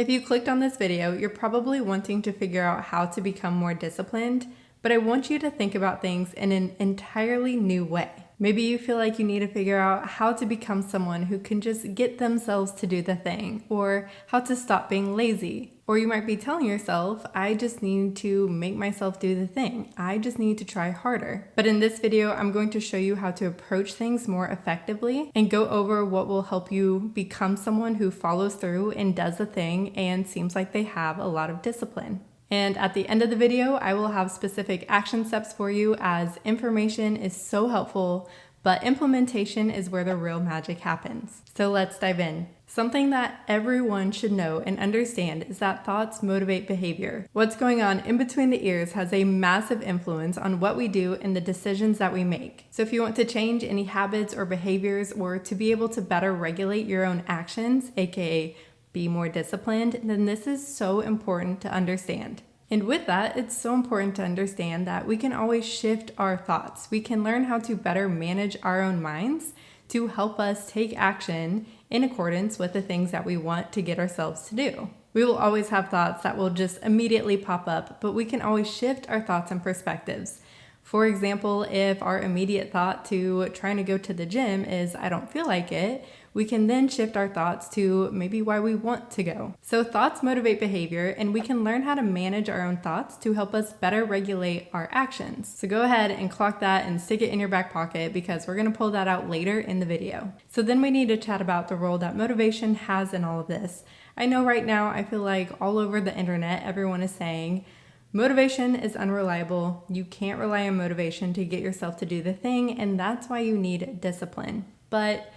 If you clicked on this video, you're probably wanting to figure out how to become more disciplined, but I want you to think about things in an entirely new way. Maybe you feel like you need to figure out how to become someone who can just get themselves to do the thing, or how to stop being lazy. Or you might be telling yourself, I just need to make myself do the thing. I just need to try harder. But in this video, I'm going to show you how to approach things more effectively and go over what will help you become someone who follows through and does the thing and seems like they have a lot of discipline. And at the end of the video, I will have specific action steps for you, as information is so helpful, but implementation is where the real magic happens. So let's dive in. Something that everyone should know and understand is that thoughts motivate behavior. What's going on in between the ears has a massive influence on what we do and the decisions that we make. So if you want to change any habits or behaviors, or to be able to better regulate your own actions, aka be more disciplined, then this is so important to understand. And with that, it's so important to understand that we can always shift our thoughts. We can learn how to better manage our own minds to help us take action in accordance with the things that we want to get ourselves to do. We will always have thoughts that will just immediately pop up, but we can always shift our thoughts and perspectives. For example, if our immediate thought to trying to go to the gym is, I don't feel like it, we can then shift our thoughts to maybe why we want to go. So thoughts motivate behavior, and we can learn how to manage our own thoughts to help us better regulate our actions. So go ahead and clock that and stick it in your back pocket, because we're gonna pull that out later in the video. So then we need to chat about the role that motivation has in all of this. I know right now, I feel like all over the internet, everyone is saying, motivation is unreliable. You can't rely on motivation to get yourself to do the thing, and that's why you need discipline. But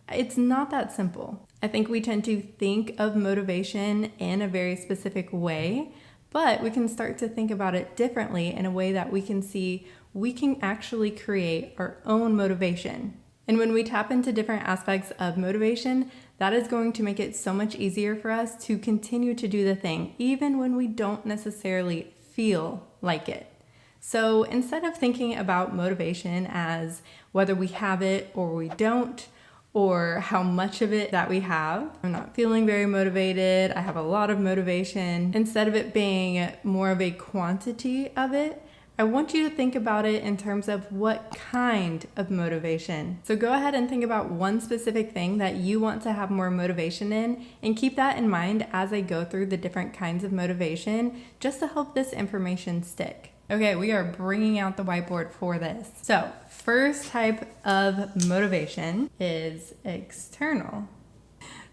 it's not that simple. I think we tend to think of motivation in a very specific way, but we can start to think about it differently in a way that we can see we can actually create our own motivation. And when we tap into different aspects of motivation, that is going to make it so much easier for us to continue to do the thing, even when we don't necessarily feel like it. So instead of thinking about motivation as whether we have it or we don't, or how much of it that we have, I'm not feeling very motivated, I have a lot of motivation, instead of it being more of a quantity of it, I want you to think about it in terms of what kind of motivation. So go ahead and think about one specific thing that you want to have more motivation in, and keep that in mind as I go through the different kinds of motivation, just to help this information stick. Okay, we are bringing out the whiteboard for this. So first type of motivation is external.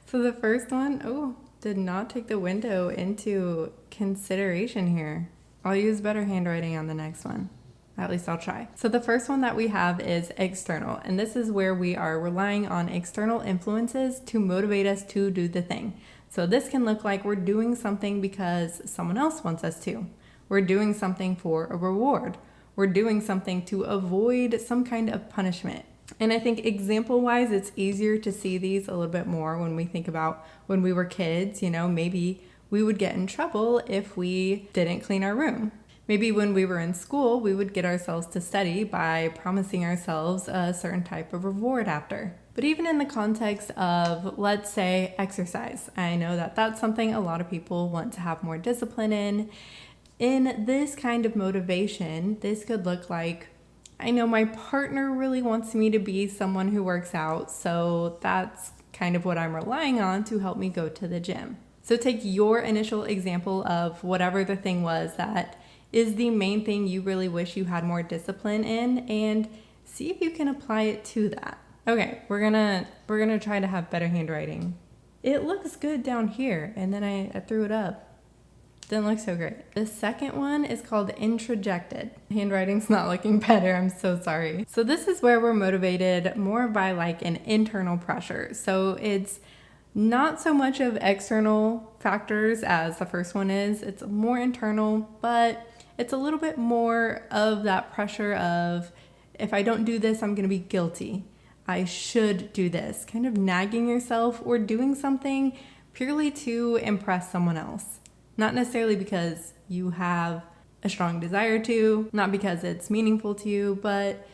So the first one, did not take the window into consideration here. I'll use better handwriting on the next one. At least I'll try. So the first one that we have is external, and this is where we are relying on external influences to motivate us to do the thing. So this can look like we're doing something because someone else wants us to. We're doing something for a reward. We're doing something to avoid some kind of punishment. And I think example-wise, it's easier to see these a little bit more when we think about when we were kids. Maybe we would get in trouble if we didn't clean our room. Maybe when we were in school, we would get ourselves to study by promising ourselves a certain type of reward after. But even in the context of, let's say, exercise, I know that that's something a lot of people want to have more discipline in. In this kind of motivation, this could look like, I know my partner really wants me to be someone who works out, so that's kind of what I'm relying on to help me go to the gym. So take your initial example of whatever the thing was that is the main thing you really wish you had more discipline in, and see if you can apply it to that. Okay, we're gonna try to have better handwriting. It looks good down here, and then I threw it up. Didn't look so great. The second one is called introjected. Handwriting's not looking better, I'm so sorry. So this is where we're motivated more by like an internal pressure. So it's not so much of external factors as the first one is. It's more internal, but it's a little bit more of that pressure of, if I don't do this, I'm gonna be guilty. I should do this. Kind of nagging yourself or doing something purely to impress someone else. Not necessarily because you have a strong desire to, not because it's meaningful to you, but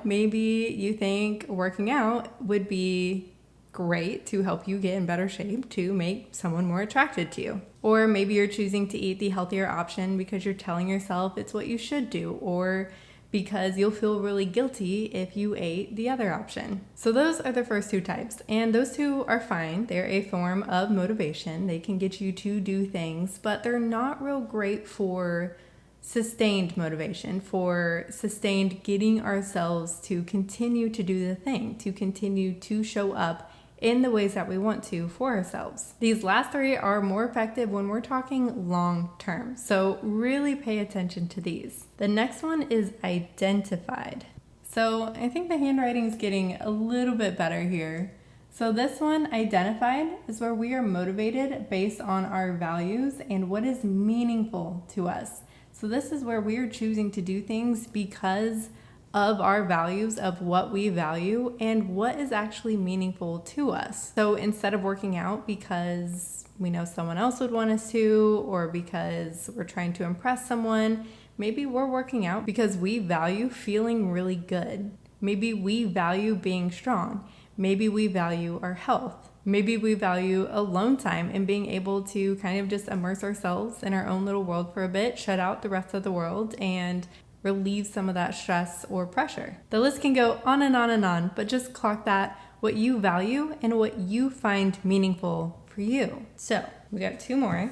maybe you think working out would be great to help you get in better shape to make someone more attracted to you. Or maybe you're choosing to eat the healthier option because you're telling yourself it's what you should do, or because you'll feel really guilty if you ate the other option. So those are the first two types, and those two are fine. They're a form of motivation. They can get you to do things, but they're not real great for sustained motivation, for sustained getting ourselves to continue to do the thing, to continue to show up in the ways that we want to for ourselves. These last three are more effective when we're talking long term, so really pay attention to these. The next one is identified. So I think the handwriting is getting a little bit better here. So this one, identified, is where we are motivated based on our values and what is meaningful to us. So this is where we are choosing to do things because of our values, of what we value and what is actually meaningful to us. So instead of working out because we know someone else would want us to, or because we're trying to impress someone, maybe we're working out because we value feeling really good. Maybe we value being strong. Maybe we value our health. Maybe we value alone time and being able to kind of just immerse ourselves in our own little world for a bit, shut out the rest of the world, and relieve some of that stress or pressure. The list can go on and on and on, but just clock that, what you value and what you find meaningful for you. So we got two more.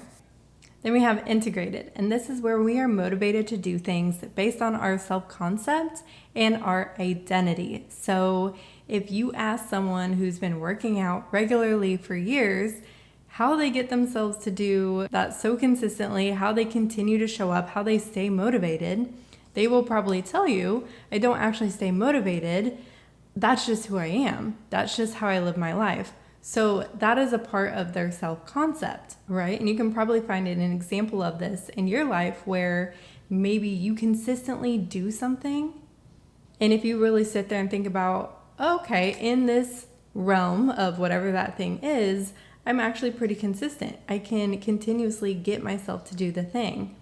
Then we have integrated, and this is where we are motivated to do things based on our self-concept and our identity. So if you ask someone who's been working out regularly for years how they get themselves to do that so consistently, how they continue to show up, how they stay motivated, they will probably tell you, I don't actually stay motivated. That's just who I am. That's just how I live my life. So that is a part of their self-concept, right? And you can probably find an example of this in your life where maybe you consistently do something. And if you really sit there and think about, okay, in this realm of whatever that thing is, I'm actually pretty consistent. I can continuously get myself to do the thing.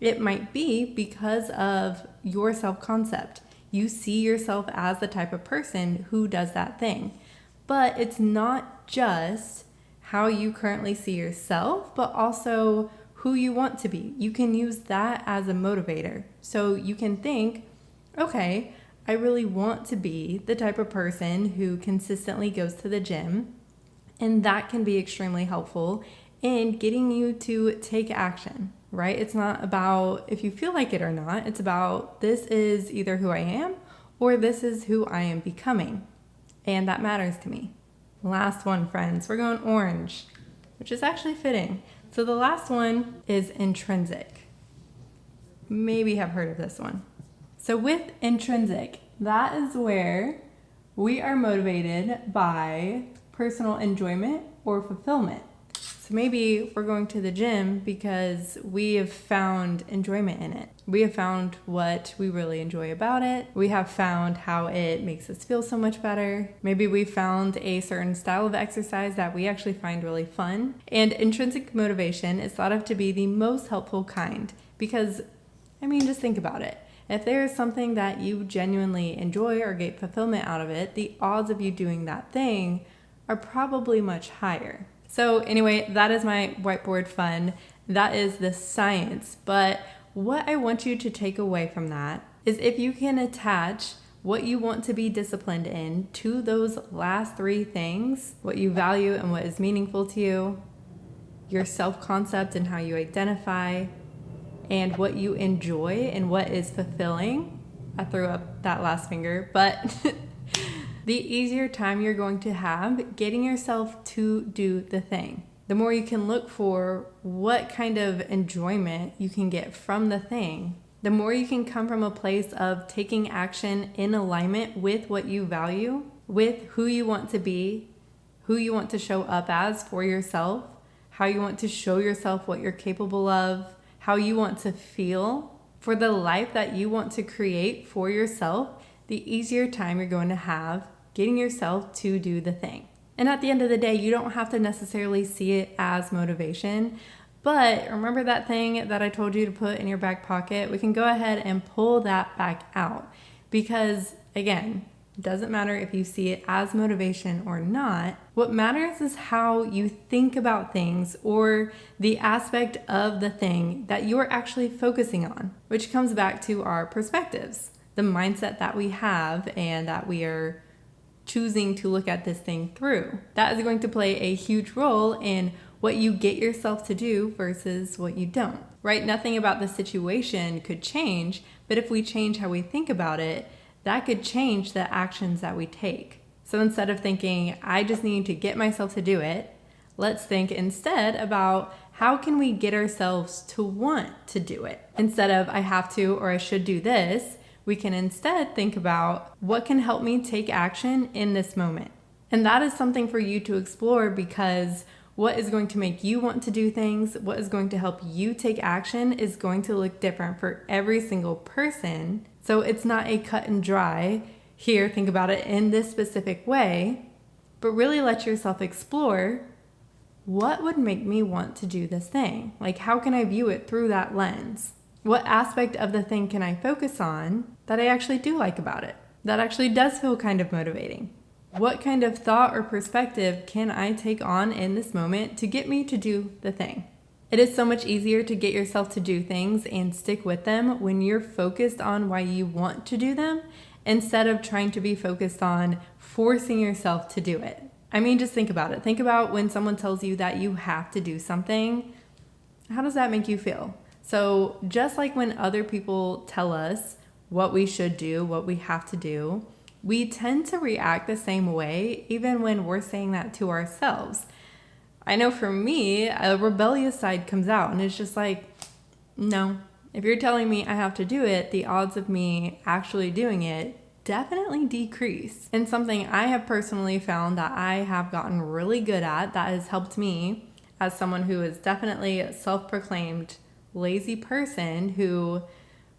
It might be because of your self-concept. You see yourself as the type of person who does that thing. But it's not just how you currently see yourself, but also who you want to be. You can use that as a motivator. So you can think, okay, I really want to be the type of person who consistently goes to the gym. And that can be extremely helpful in getting you to take action, right? It's not about if you feel like it or not. It's about this is either who I am or this is who I am becoming. And that matters to me. Last one, friends, we're going orange, which is actually fitting. So the last one is intrinsic. Maybe have heard of this one. So with intrinsic, that is where we are motivated by personal enjoyment or fulfillment. So maybe we're going to the gym because we have found enjoyment in it. We have found what we really enjoy about it. We have found how it makes us feel so much better. Maybe we found a certain style of exercise that we actually find really fun. And intrinsic motivation is thought of to be the most helpful kind because, just think about it. If there is something that you genuinely enjoy or get fulfillment out of it, the odds of you doing that thing are probably much higher. So anyway, that is my whiteboard fun. That is the science. But what I want you to take away from that is if you can attach what you want to be disciplined in to those last three things, what you value and what is meaningful to you, your self-concept and how you identify, and what you enjoy and what is fulfilling. I threw up that last finger, but the easier time you're going to have getting yourself to do the thing. The more you can look for what kind of enjoyment you can get from the thing, the more you can come from a place of taking action in alignment with what you value, with who you want to be, who you want to show up as for yourself, how you want to show yourself what you're capable of, how you want to feel for the life that you want to create for yourself, the easier time you're going to have getting yourself to do the thing. And at the end of the day, you don't have to necessarily see it as motivation, but remember that thing that I told you to put in your back pocket? We can go ahead and pull that back out because, again, Doesn't matter if you see it as motivation or not. What matters is how you think about things or the aspect of the thing that you're actually focusing on, which comes back to our perspectives, the mindset that we have and that we are choosing to look at this thing through. That is going to play a huge role in what you get yourself to do versus what you don't, right? Nothing about the situation could change, but if we change how we think about it, that could change the actions that we take. So instead of thinking, I just need to get myself to do it, let's think instead about how can we get ourselves to want to do it? Instead of I have to or I should do this, we can instead think about what can help me take action in this moment. And that is something for you to explore, because what is going to make you want to do things, what is going to help you take action is going to look different for every single person. So it's not a cut and dry, here, think about it in this specific way, but really let yourself explore what would make me want to do this thing? Like, how can I view it through that lens? What aspect of the thing can I focus on that I actually do like about it? That actually does feel kind of motivating? What kind of thought or perspective can I take on in this moment to get me to do the thing? It is so much easier to get yourself to do things and stick with them when you're focused on why you want to do them instead of trying to be focused on forcing yourself to do it. I mean, just think about it. Think about when someone tells you that you have to do something. How does that make you feel? So just like when other people tell us what we should do, what we have to do, we tend to react the same way even when we're saying that to ourselves. I know for me, a rebellious side comes out and it's just like, no, if you're telling me I have to do it, the odds of me actually doing it definitely decrease. And something I have personally found that I have gotten really good at that has helped me as someone who is definitely a self-proclaimed lazy person who,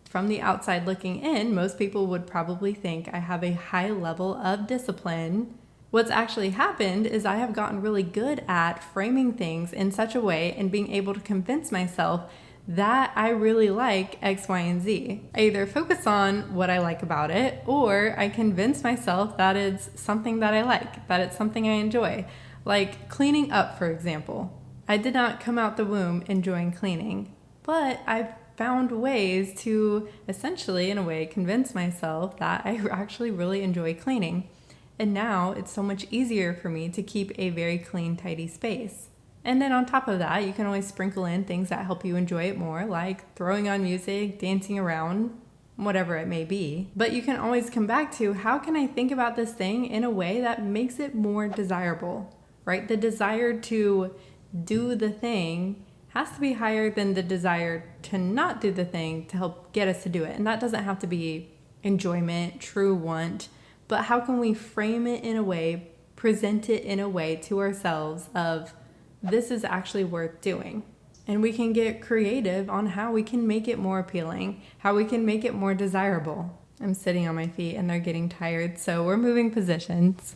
from the outside looking in, most people would probably think I have a high level of discipline. What's actually happened is I have gotten really good at framing things in such a way and being able to convince myself that I really like X, Y, and Z. I either focus on what I like about it, or I convince myself that it's something that I like, that it's something I enjoy. Like cleaning up, for example. I did not come out the womb enjoying cleaning, but I've found ways to essentially, in a way, convince myself that I actually really enjoy cleaning. And now it's so much easier for me to keep a very clean, tidy space. And then on top of that, you can always sprinkle in things that help you enjoy it more, like throwing on music, dancing around, whatever it may be. But you can always come back to, how can I think about this thing in a way that makes it more desirable, right? The desire to do the thing has to be higher than the desire to not do the thing to help get us to do it. And that doesn't have to be enjoyment, true want, but how can we frame it in a way, present it in a way to ourselves of, this is actually worth doing. And we can get creative on how we can make it more appealing, how we can make it more desirable. I'm sitting on my feet and they're getting tired, so we're moving positions.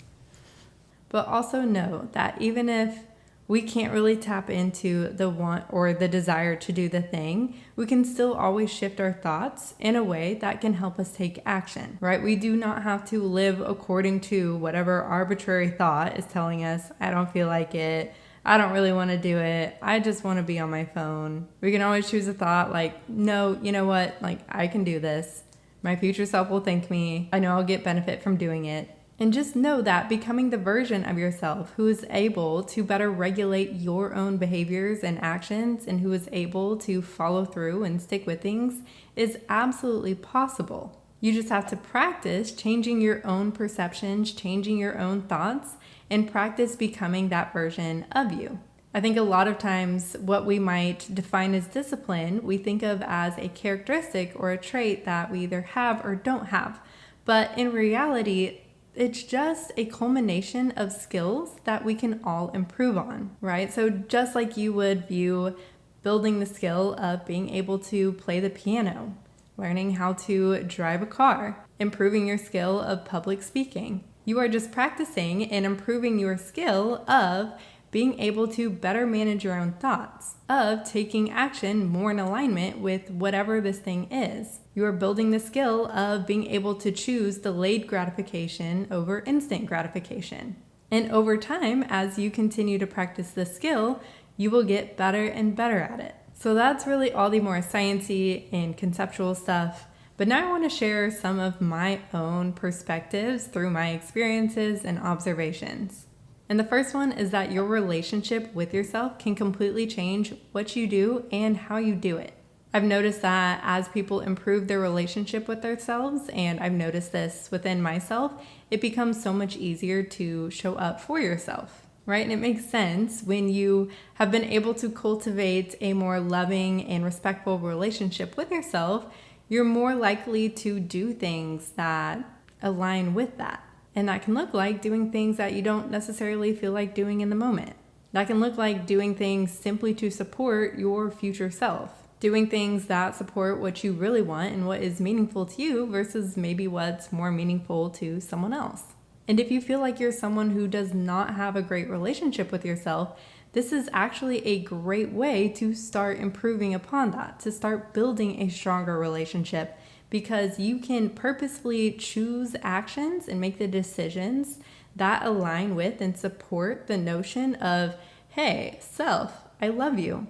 But also know that even if we can't really tap into the want or the desire to do the thing, we can still always shift our thoughts in a way that can help us take action, right? We do not have to live according to whatever arbitrary thought is telling us, I don't feel like it, I don't really want to do it, I just want to be on my phone. We can always choose a thought like, no, you know what, like I can do this. My future self will thank me. I know I'll get benefit from doing it. And just know that becoming the version of yourself who is able to better regulate your own behaviors and actions and who is able to follow through and stick with things is absolutely possible. You just have to practice changing your own perceptions, changing your own thoughts, and practice becoming that version of you. I think a lot of times what we might define as discipline, we think of as a characteristic or a trait that we either have or don't have. But in reality, it's just a culmination of skills that we can all improve on, right? So just like you would view building the skill of being able to play the piano, learning how to drive a car, improving your skill of public speaking. You are just practicing and improving your skill of being able to better manage your own thoughts, of taking action more in alignment with whatever this thing is. You are building the skill of being able to choose delayed gratification over instant gratification. And over time, as you continue to practice this skill, you will get better and better at it. So that's really all the more sciencey and conceptual stuff. But now I want to share some of my own perspectives through my experiences and observations. And the first one is that your relationship with yourself can completely change what you do and how you do it. I've noticed that as people improve their relationship with themselves, and I've noticed this within myself, it becomes so much easier to show up for yourself, right? And it makes sense when you have been able to cultivate a more loving and respectful relationship with yourself, you're more likely to do things that align with that. And that can look like doing things that you don't necessarily feel like doing in the moment. That can look like doing things simply to support your future self. Doing things that support what you really want and what is meaningful to you versus maybe what's more meaningful to someone else. And if you feel like you're someone who does not have a great relationship with yourself, this is actually a great way to start improving upon that, to start building a stronger relationship, because you can purposefully choose actions and make the decisions that align with and support the notion of, hey, self, I love you,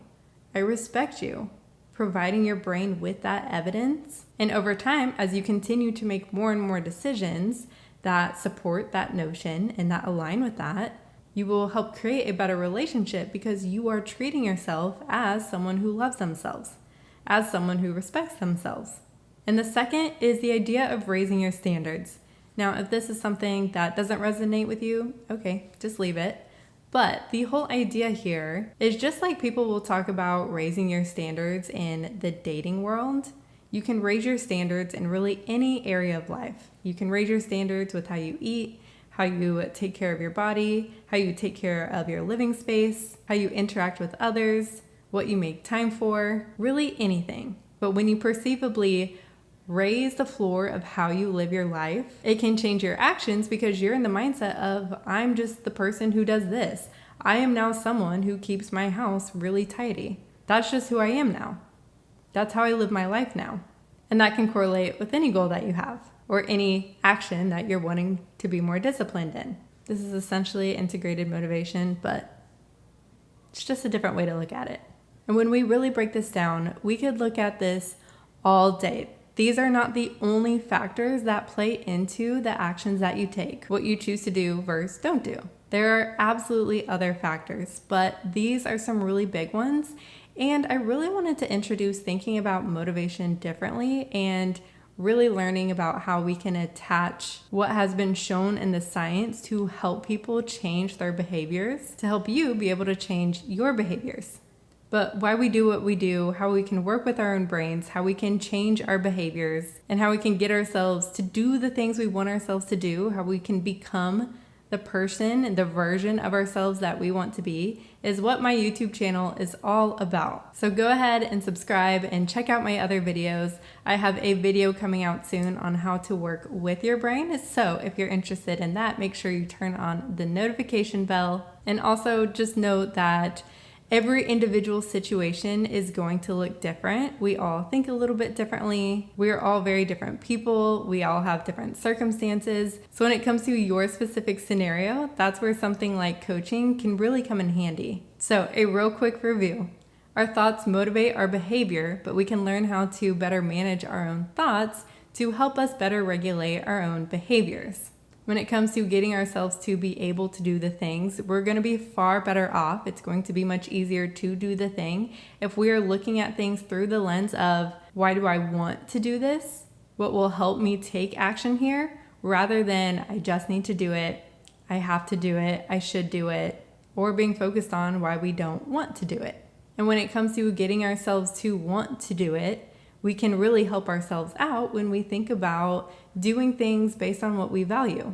I respect you, providing your brain with that evidence. And over time, as you continue to make more and more decisions that support that notion and that align with that, you will help create a better relationship because you are treating yourself as someone who loves themselves, as someone who respects themselves. And the second is the idea of raising your standards. Now, if this is something that doesn't resonate with you, okay, just leave it. But the whole idea here is just like people will talk about raising your standards in the dating world, you can raise your standards in really any area of life. You can raise your standards with how you eat, how you take care of your body, how you take care of your living space, how you interact with others, what you make time for, really anything. But when you perceivably raise the floor of how you live your life, it can change your actions because you're in the mindset of, I'm just the person who does this. I am now someone who keeps my house really tidy. That's just who I am now. That's how I live my life now. And that can correlate with any goal that you have or any action that you're wanting to be more disciplined in. This is essentially integrated motivation, but it's just a different way to look at it. And when we really break this down, we could look at this all day. These are not the only factors that play into the actions that you take, what you choose to do versus don't do. There are absolutely other factors, but these are some really big ones. And I really wanted to introduce thinking about motivation differently and really learning about how we can attach what has been shown in the science to help people change their behaviors, to help you be able to change your behaviors. But why we do what we do, how we can work with our own brains, how we can change our behaviors, and how we can get ourselves to do the things we want ourselves to do, how we can become the person and the version of ourselves that we want to be, is what my YouTube channel is all about. So go ahead and subscribe and check out my other videos. I have a video coming out soon on how to work with your brain. So if you're interested in that, make sure you turn on the notification bell. And also just note that every individual situation is going to look different. We all think a little bit differently. We are all very different people. We all have different circumstances. So when it comes to your specific scenario, that's where something like coaching can really come in handy. So a real quick review. Our thoughts motivate our behavior, but we can learn how to better manage our own thoughts to help us better regulate our own behaviors. When it comes to getting ourselves to be able to do the things, we're going to be far better off. It's going to be much easier to do the thing if we are looking at things through the lens of, why do I want to do this? What will help me take action here? Rather than, I just need to do it, I have to do it, I should do it, or being focused on why we don't want to do it. And when it comes to getting ourselves to want to do it, we can really help ourselves out when we think about doing things based on what we value.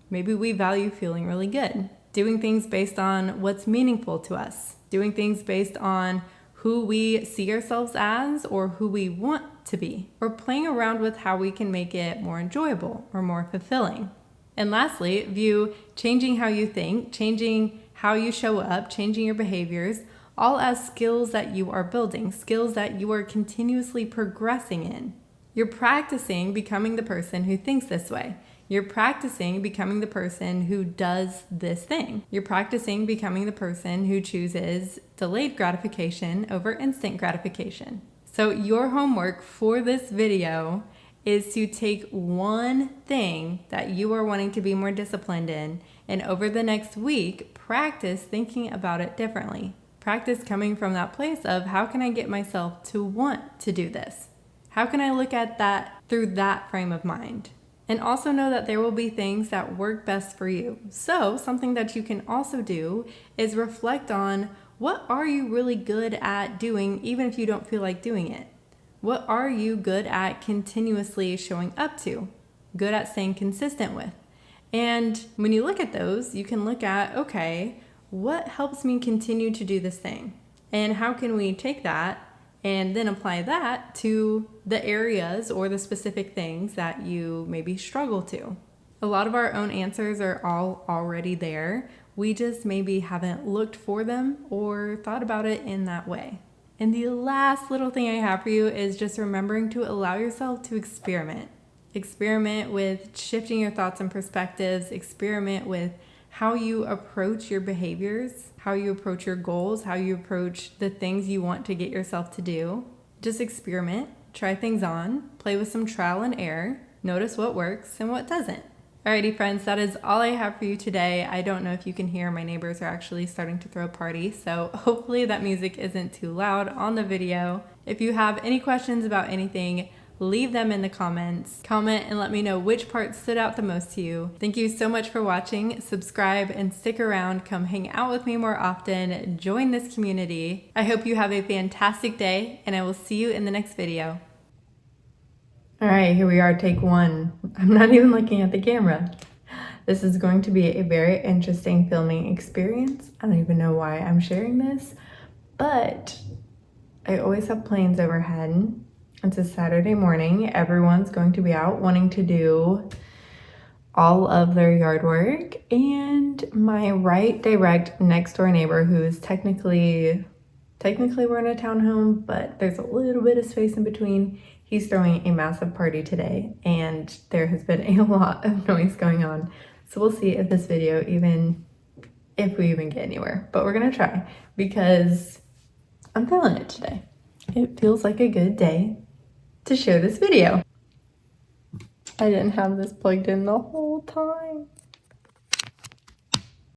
Maybe we value feeling really good. Doing things based on what's meaningful to us. Doing things based on who we see ourselves as or who we want to be. Or playing around with how we can make it more enjoyable or more fulfilling. And lastly, view changing how you think, changing how you show up, changing your behaviors, all as skills that you are building, skills that you are continuously progressing in. You're practicing becoming the person who thinks this way. You're practicing becoming the person who does this thing. You're practicing becoming the person who chooses delayed gratification over instant gratification. So your homework for this video is to take one thing that you are wanting to be more disciplined in, and over the next week, practice thinking about it differently. Practice coming from that place of, how can I get myself to want to do this? How can I look at that through that frame of mind? And also know that there will be things that work best for you. So something that you can also do is reflect on, what are you really good at doing even if you don't feel like doing it? What are you good at continuously showing up to? Good at staying consistent with? And when you look at those, you can look at, okay, what helps me continue to do this thing? And how can we take that and then apply that to the areas or the specific things that you maybe struggle to? A lot of our own answers are all already there. We just maybe haven't looked for them or thought about it in that way. And the last little thing I have for you is just remembering to allow yourself to experiment. Experiment with shifting your thoughts and perspectives. Experiment with how you approach your behaviors, how you approach your goals, how you approach the things you want to get yourself to do. Just experiment, try things on, play with some trial and error, notice what works and what doesn't. Alrighty friends, that is all I have for you today. I don't know if you can hear, my neighbors are actually starting to throw a party, so hopefully that music isn't too loud on the video. If you have any questions about anything, leave them in the comments. Comment and let me know which part stood out the most to you. Thank you so much for watching. Subscribe and stick around. Come hang out with me more often. Join this community. I hope you have a fantastic day, and I will see you in the next video. All right, here we are, take one. I'm not even looking at the camera. This is going to be a very interesting filming experience. I don't even know why I'm sharing this, but I always have planes overhead. It's a Saturday morning. Everyone's going to be out wanting to do all of their yard work. And my right direct next door neighbor, who is technically we're in a townhome, but there's a little bit of space in between. He's throwing a massive party today, and there has been a lot of noise going on. So we'll see if this video if we even get anywhere, but we're gonna try because I'm feeling it today. It feels like a good day to share this video. I didn't have this plugged in the whole time.